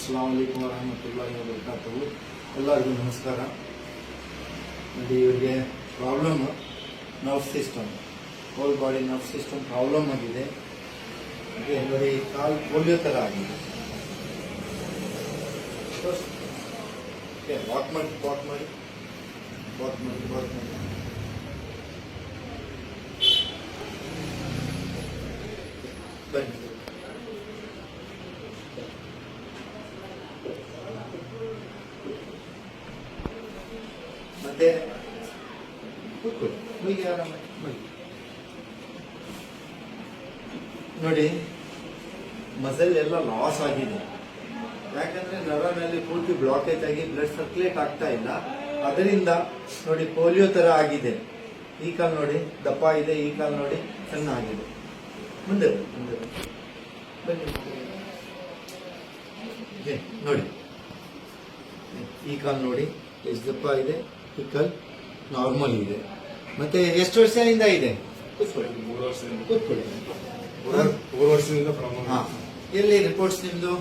ಅಸ್ಸಲಾಮು ಅಲೈಕುಂ ವರಹಮತುಲ್ಲಾಹಿ ವಬರಕಾತುಹು. ಎಲ್ಲರಿಗೂ ನಮಸ್ಕಾರ. ನೋಡಿ, ಇವರಿಗೆ problem nerve system, whole body nerve system problem ಆಗಿದೆ. ನೋಡಿ, ಕಾಲು ಪೋಲಿಯೋ ಥರ ಆಗಿದೆ. ವಾಕ್ ಮಾಡಿ ಬನ್ನಿ. ಮತ್ತೆ ಕೂತ್ಕೊಳ್ಳಿ, ಆರಾಮಾಗಿ ನೋಡಿ, ಮಸಲ್ ಎಲ್ಲ ಲಾಸ್ ಆಗಿದೆ. ಯಾಕಂದ್ರೆ ನರನಲ್ಲಿ ಪೂರ್ತಿ ಬ್ಲಾಕೇಜ್ ಆಗಿ ಬ್ಲಡ್ ಸರ್ಕ್ಯುಲೇಟ್ ಆಗ್ತಾ ಇಲ್ಲ. ಅದರಿಂದ ನೋಡಿ ಪೋಲಿಯೋ ತರ ಆಗಿದೆ. ಈ ಕಾಲು ನೋಡಿ ದಪ್ಪ ಇದೆ, ಈ ಕಾಲು ನೋಡಿ ಸಣ್ಣ ಆಗಿದೆ. ಮುಂದೆ ಬನ್ನಿ ನೋಡಿ, ಈ ಕಾಲು ನೋಡಿ ಎಷ್ಟು ದಪ್ಪ ಇದೆ, ಈ ಕಾಲು ನಾರ್ಮಲ್ ಇದೆ. ಮತ್ತೆ ಎಷ್ಟು ವರ್ಷದಿಂದ ಇದೆ? ಕೂತ್ಕೊಳ್ಳಿ. 3 ವರ್ಷದಿಂದ ಹಾ, ಎಲ್ಲಿ ರಿಪೋರ್ಟ್ಸ್ ನಿಮ್ದು?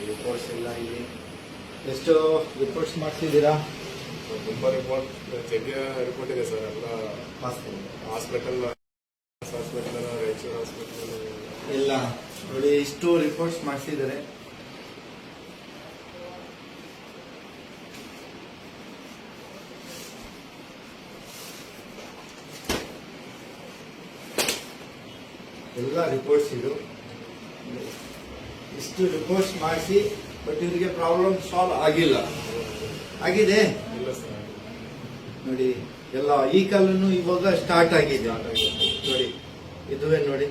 ರಿಪೋರ್ಟ್ಸ್ ಎಲ್ಲ ಇದೆ. ಎಷ್ಟು ರಿಪೋರ್ಟ್ಸ್ ಮಾಡಿಸಿದ್ದೀರಾ? ತುಂಬಾ ರಿಪೋರ್ಟ್ ಇದೆ ಸರ್. ಎಲ್ಲ ಹಾಸ್ಪಿಟಲ್, ರಾಯಚೂರು ಹಾಸ್ಪಿಟಲ್ ಎಲ್ಲ ನೋಡಿ, ಇಷ್ಟು ರಿಪೋರ್ಟ್ಸ್ ಮಾಡಿಸಿದ್ದಾರೆ. ಎಲ್ಲ ರಿಪೋರ್ಟ್ಸ್ ಇದು. ಇಷ್ಟು ರಿಪೋರ್ಟ್ಸ್ ಮಾಡಿಸಿ, ಬಟ್ ಇವರಿಗೆ ಪ್ರಾಬ್ಲಮ್ ಸಾಲ್ವ್ ಆಗಿಲ್ಲ. ಆಗಿದೆ ನೋಡಿ, ಎಲ್ಲ ಈ ಕಾಲನು ಇವಾಗ ಸ್ಟಾರ್ಟ್ ಆಗಿದೆ ನೋಡಿ. ಇದುವೇ ನೋಡಿ,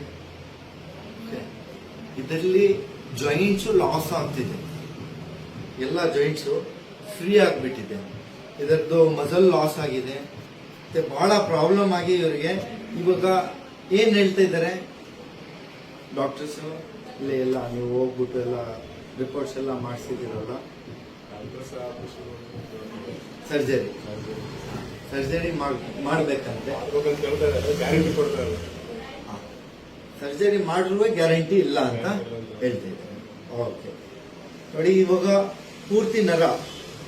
ಇದರಲ್ಲಿ ಜಾಯಿಂಟ್ಸು ಲಾಸ್ ಆಗ್ತಿದೆ. ಎಲ್ಲ ಜಾಯಿಂಟ್ಸು ಫ್ರೀ ಆಗಿಬಿಟ್ಟಿದೆ. ಇದರದ್ದು ಮಸಲ್ ಲಾಸ್ ಆಗಿದೆ. ಮತ್ತೆ ಬಹಳ ಪ್ರಾಬ್ಲಮ್ ಆಗಿ ಇವರಿಗೆ ಇವಾಗ ಏನ್ ಹೇಳ್ತಾ ಇದ್ದಾರೆ ಡಾಕ್ಟರ್ಸ್? ಇಲ್ಲಿ ಎಲ್ಲ ನೀವು ಹೋಗ್ಬಿಟ್ಟು ಎಲ್ಲ ರಿಪೋರ್ಟ್ಸ್ ಎಲ್ಲ ಮಾಡಿಸಿದಿರಲ್ಲ, ಸರ್ಜರಿ ಮಾಡ್ಬೇಕಂತೆ. ಗ್ಯಾರಂಟಿ ಕೊಡ್ತಾರೆ. ಸರ್ಜರಿ ಮಾಡಿರುವ ಗ್ಯಾರಂಟಿ ಇಲ್ಲ ಅಂತ ಹೇಳ್ತಾ ಇದ್ದಾರೆ. ಓಕೆ ನೋಡಿ, ಇವಾಗ ಪೂರ್ತಿ ನರ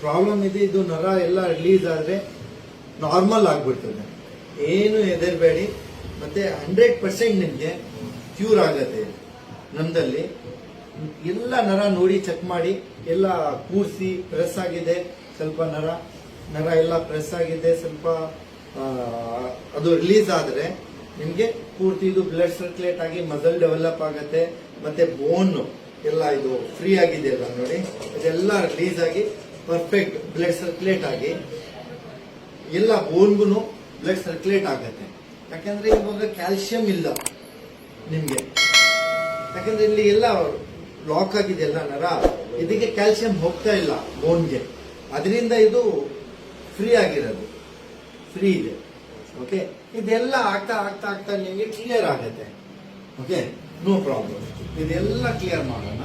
ಪ್ರಾಬ್ಲಮ್ ಇದೆ. ಇದು ನರ ಎಲ್ಲ ರಿಲೀಸ್ ಆದ್ರೆ ನಾರ್ಮಲ್ ಆಗ್ಬಿಡ್ತದೆ. ಏನು ಹೆದರ್ಬೇಡಿ. ಮತ್ತೆ 100% ನಿಮ್ಗೆ ಕ್ಯೂರ್ ಆಗತ್ತೆ. ನಮ್ದಲ್ಲಿ ಎಲ್ಲ ನರ ನೋಡಿ ಚೆಕ್ ಮಾಡಿ, ಎಲ್ಲ ಕೂರಿಸಿ ಪ್ರೆಸ್ ಆಗಿದೆ. ಸ್ವಲ್ಪ ನರ ಎಲ್ಲ ಪ್ರೆಸ್ ಆಗಿದೆ. ಸ್ವಲ್ಪ ಅದು ರಿಲೀಸ್ ಆದ್ರೆ ನಿಮ್ಗೆ ಪೂರ್ತಿ ಇದು ಬ್ಲಡ್ ಸರ್ಕ್ಯುಲೇಟ್ ಆಗಿ ಮಸಲ್ ಡೆವಲಪ್ ಆಗತ್ತೆ. ಮತ್ತೆ ಬೋನ್ ಎಲ್ಲ ಇದು ಫ್ರೀ ಆಗಿದೆ ಅಲ್ಲ ನೋಡಿ, ಇದೆಲ್ಲ ರಿಲೀಸ್ ಆಗಿ ಪರ್ಫೆಕ್ಟ್ ಬ್ಲಡ್ ಸರ್ಕ್ಯುಲೇಟ್ ಆಗಿ ಎಲ್ಲ ಬೋನ್ಗೂ ಬ್ಲಡ್ ಸರ್ಕ್ಯುಲೇಟ್ ಆಗತ್ತೆ. ಯಾಕಂದ್ರೆ ಇವಾಗ ಕ್ಯಾಲ್ಸಿಯಂ ಇಲ್ಲ ನಿಮ್ಗೆ. ಯಾಕಂದ್ರೆ ಇಲ್ಲಿ ಎಲ್ಲ ಲಾಕ್ ಆಗಿದೆ ಎಲ್ಲ ನರ, ಇದಕ್ಕೆ ಕ್ಯಾಲ್ಸಿಯಂ ಹೋಗ್ತಾ ಇಲ್ಲ ಬೋನ್ಗೆ. ಅದರಿಂದ ಇದು ಫ್ರೀ ಆಗಿರೋದು, ಫ್ರೀ ಇದೆ. ಓಕೆ, ಇದೆಲ್ಲ ಆಗ್ತಾ ಆಗ್ತಾ ಆಗ್ತಾ ನಿಮಗೆ ಕ್ಲಿಯರ್ ಆಗತ್ತೆ. Okay, no problem. ಇದೆಲ್ಲ ಕ್ಲಿಯರ್ ಮಾಡೋಣ.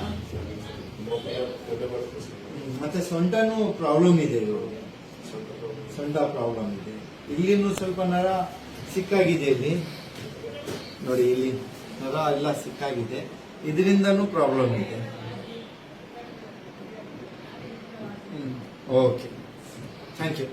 ಮತ್ತೆ ಸೊಂಟನೂ ಪ್ರಾಬ್ಲಮ್ ಇದೆ ಇವ್ರಿಗೆ. ಸೊಂಟ ಪ್ರಾಬ್ಲಮ್ ಇದೆ. ಇಲ್ಲಿನೂ ಸ್ವಲ್ಪ ನರ ಸಿಕ್ಕಾಗಿದೆ. ಇಲ್ಲಿ ನೋಡಿ, ಇಲ್ಲಿ ನರ ಎಲ್ಲ ಸಿಕ್ಕಾಗಿದೆ. ಇದರಿಂದನೂ ಪ್ರಾಬ್ಲಮ್ ಇದೆ. Okay, thank you.